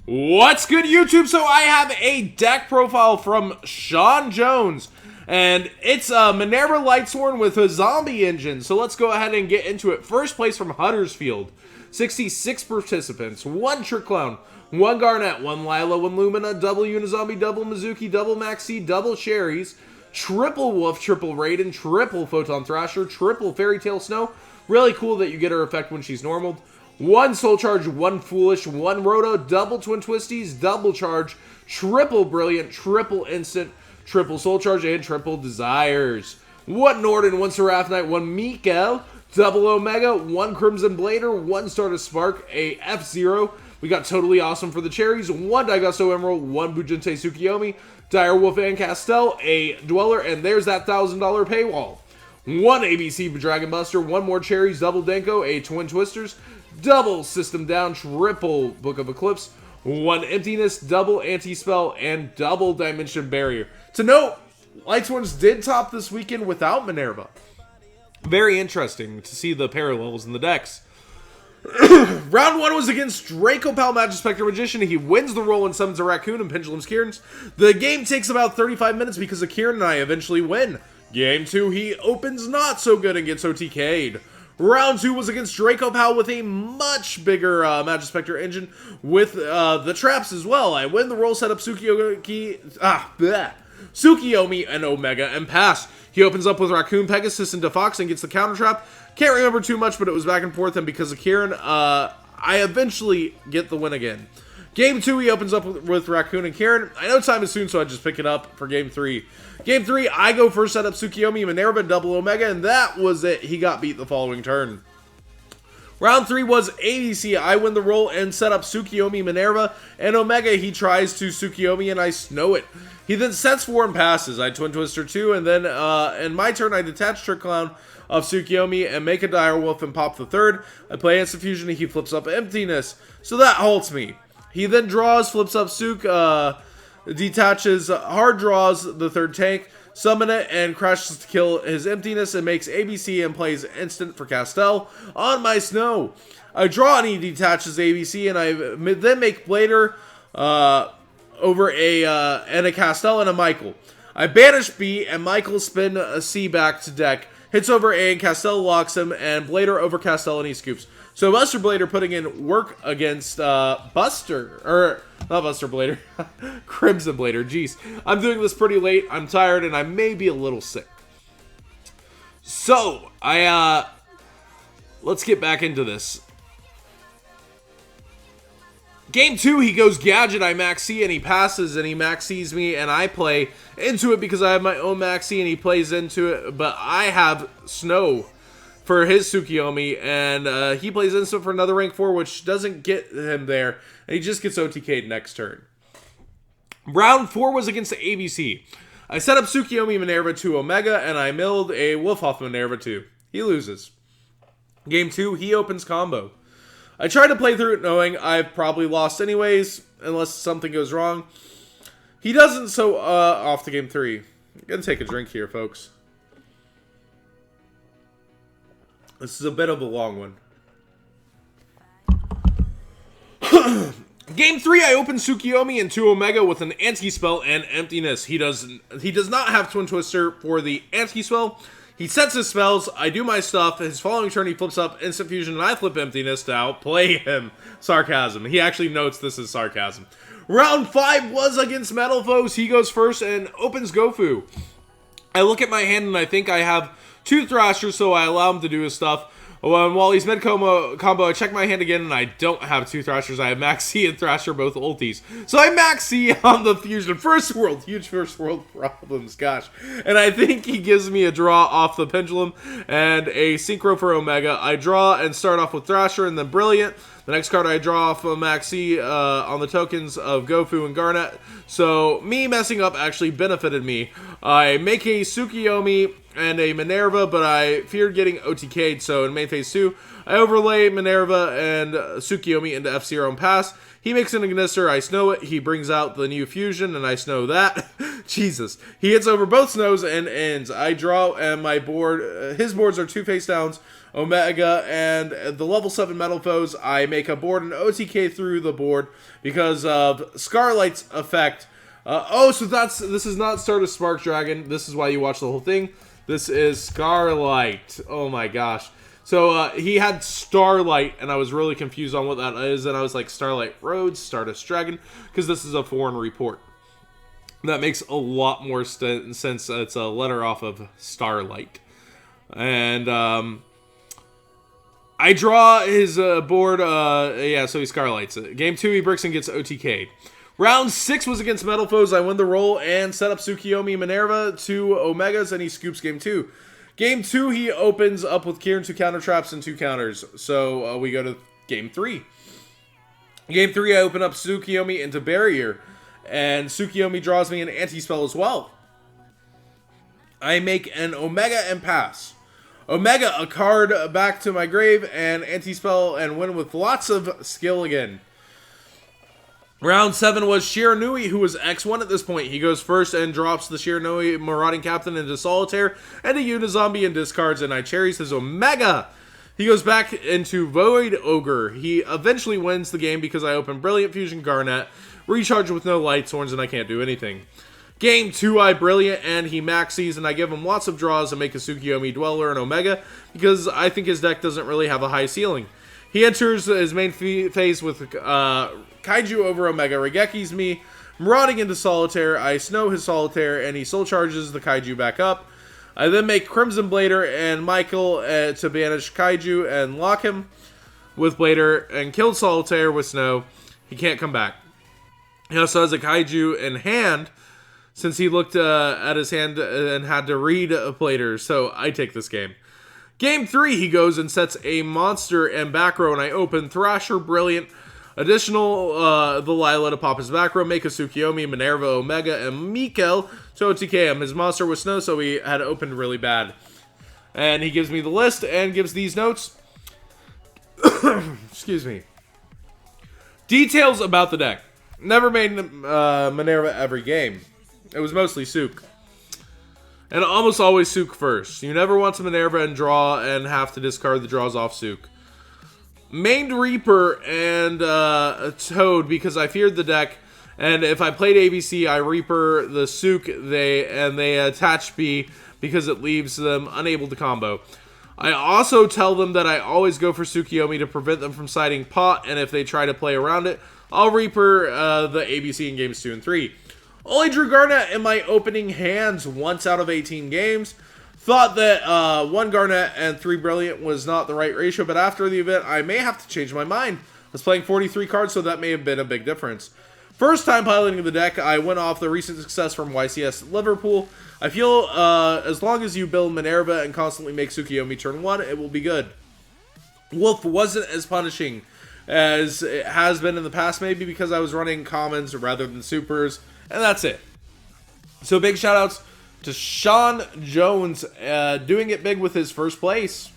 What's good, YouTube? So I have a deck profile from Sean Jones, and it's a Minervasworn with a zombie engine. So let's go ahead and get into it. First place from Huddersfield, 66 participants, 1 Trick Clown, 1 Garnet, 1 Lila, 1 Lumina, double Unizombie, double Mizuki, double Maxi, double Cherries, triple Wolf, triple Raiden, triple Photon Thrasher, triple Fairy Tale Snow. Really cool that you get her effect when she's normaled. 1 Soul Charge, 1 Foolish, 1 Roto, double Twin Twisties, double Charge, triple Brilliant, triple Instant, triple Soul Charge, and triple Desires. 1 Norden, 1 Seraph Knight, 1 Mikael, double Omega, 1 Crimson Blader, 1 Stardust Spark, a F-Zero. We got Totally Awesome for the Cherries, 1 Daigasso Emerald, 1 Bujinte Tsukiyomi, Direwolf and Castell, a Dweller, and there's that $1,000 paywall. 1 ABC Dragon Buster, 1 more Cherries, double Denko, a Twin Twisters, double System Down, triple Book of Eclipse, 1 Emptiness, double Anti-Spell, and double Dimension Barrier. To note, Lightsworns did top this weekend without Minerva. Very interesting to see the parallels in the decks. Round 1 was against Draco Pal Magispector Magician. He wins the roll and summons a Raccoon and Pendulum's Kiern's. The game takes about 35 minutes because of Kieran and I eventually win. Game 2, he opens not so good and gets OTK'd. Round 2 was against Draco Pal with a much bigger Magispector engine with the traps as well. I win the roll, set up Tsukiyomi and Omega and pass. He opens up with Raccoon, Pegasus, and Defox and gets the counter trap. Can't remember too much, but it was back and forth, and because of Kieran, I eventually get the win again. Game 2, he opens up with Raccoon and Kieran. I know time is soon, so I just pick it up for Game 3. Game 3, I go first, set up Tsukiyomi, Minerva, double Omega, and that was it. He got beat the following turn. Round 3 was ABC. I win the roll and set up Tsukiyomi, Minerva, and Omega. He tries to Tsukiyomi, and I snow it. He then sets 4 and passes. I Twin Twister 2, and then in my turn, I detach Trick Clown of Tsukiyomi and make a Direwolf and pop the 3rd. I play Instant Fusion, and he flips up Emptiness. So that halts me. He then draws, flips up Suk, detaches, hard draws the 3rd tank, summon it, and crashes to kill his Emptiness, and makes ABC and plays Instant for Castell on my Snow. I draw and he detaches ABC, and I then make Blader over a Castell and a Michael. I banish B, and Michael spin a C back to deck, hits over A, and Castell locks him, and Blader over Castell, and he scoops. So Buster Blader putting in work against not Buster Blader, Crimson Blader. Jeez, I'm doing this pretty late. I'm tired and I may be a little sick. So let's get back into this. Game 2, he goes Gadget, I Maxi, and he passes, and he Maxis me, and I play into it because I have my own Maxi, and he plays into it, but I have Snow for his Tsukiyomi, and he plays instant for another rank 4, which doesn't get him there, and he just gets OTK'd next turn. Round 4 was against the ABC. I set up Tsukiyomi Minerva to Omega, and I milled a Wolfhoff Minerva 2. He loses. Game 2, he opens combo. I try to play through it knowing I've probably lost anyways, unless something goes wrong. He doesn't, so off to game 3. I'm gonna take a drink here, folks. This is a bit of a long one. Game 3, I open Tsukiyomi into Omega with an Anti-Spell and Emptiness. He does not have Twin Twister for the Anti-Spell. He sets his spells, I do my stuff, his following turn he flips up Instant Fusion, and I flip Emptiness to outplay him. Sarcasm. He actually notes this is sarcasm. Round 5 was against Metal Foes. He goes first and opens Gofu. I look at my hand and I think I have 2 Thrashers, so I allow him to do his stuff. While he's mid-combo, I check my hand again, and I don't have 2 Thrashers. I have Maxi and Thrasher, both ultis. So I Maxi on the Fusion. First world, huge first world problems, gosh. And I think he gives me a draw off the Pendulum and a Synchro for Omega. I draw and start off with Thrasher and then Brilliant. The next card I draw off of Maxi on the tokens of Gofu and Garnet. So me messing up actually benefited me. I make a Tsukiyomi and a Minerva, but I feared getting OTK'd, so in main phase 2, I overlay Minerva and Tsukiyomi into F-Zero and pass. He makes an Ignister, I snow it, he brings out the new fusion, and I snow that. Jesus. He hits over both snows and ends. I draw, and my board, his boards are 2 face downs, Omega, and the level 7 Metal Foes. I make a board and OTK through the board because of Scarlight's effect. So this is not Start a Spark Dragon. This is why you watch the whole thing. This is Scarlight. Oh my gosh. So he had Starlight, and I was really confused on what that is, and I was like, Starlight Road, Stardust Dragon, because this is a foreign report. That makes a lot more sense. It's a letter off of Starlight. And I draw his board, yeah, so he Scarlights it. Game 2, he bricks and gets OTK'd. Round 6 was against Metal Foes. I win the roll and set up Tsukiyomi Minerva, 2 Omegas, and he scoops game 2. Game 2, he opens up with Kieran 2 counter traps and 2 counters. So we go to game 3. Game 3, I open up Tsukiyomi into Barrier, and Tsukiyomi draws me an anti-spell as well. I make an Omega and pass. Omega, a card back to my grave, and anti-spell, and win with lots of skill again. Round 7 was Shiranui, who was X1 at this point. He goes first and drops the Shiranui Marauding Captain into Solitaire and a Unizombie and discards, and I cherries his Omega. He goes back into Void Ogre. He eventually wins the game because I open Brilliant Fusion Garnet, recharge with no Light Sworns, and I can't do anything. Game 2, I Brilliant, and he maxes, and I give him lots of draws and make a Tsukiyomi Dweller and Omega because I think his deck doesn't really have a high ceiling. He enters his main phase with Kaiju over Omega, Regekis me, marauding into Solitaire. I snow his Solitaire, and he soul charges the Kaiju back up. I then make Crimson Blader and Michael to banish Kaiju and lock him with Blader and kill Solitaire with snow. He can't come back. He also has a Kaiju in hand since he looked at his hand and had to read Blader, so I take this game. Game 3, he goes and sets a monster and back row, and I open Thrasher, Brilliant, additional the Lila to pop his back row, make a Tsukiyomi, Minerva, Omega, and Mikel to OTK him. His monster was snow, so he had opened really bad. And he gives me the list and gives these notes. Excuse me. Details about the deck. Never made Minerva every game. It was mostly Suk. And almost always Suk first. You never want to Minerva and draw and have to discard the draws off Suk. Mained Reaper and Toad because I feared the deck. And if I played ABC, I Reaper the Suk they attach B because it leaves them unable to combo. I also tell them that I always go for Tsukiyomi to prevent them from siding pot, and if they try to play around it, I'll Reaper the ABC in games 2 and 3. Only drew Garnet in my opening hands once out of 18 games. Thought that 1 Garnet and 3 Brilliant was not the right ratio, but after the event, I may have to change my mind. I was playing 43 cards, so that may have been a big difference. First time piloting the deck, I went off the recent success from YCS Liverpool. I feel as long as you build Minerva and constantly make Tsukiyomi turn 1, it will be good. Wolf wasn't as punishing as it has been in the past, maybe because I was running commons rather than supers. And that's it. So big shout outs to Sean Jones doing it big with his first place.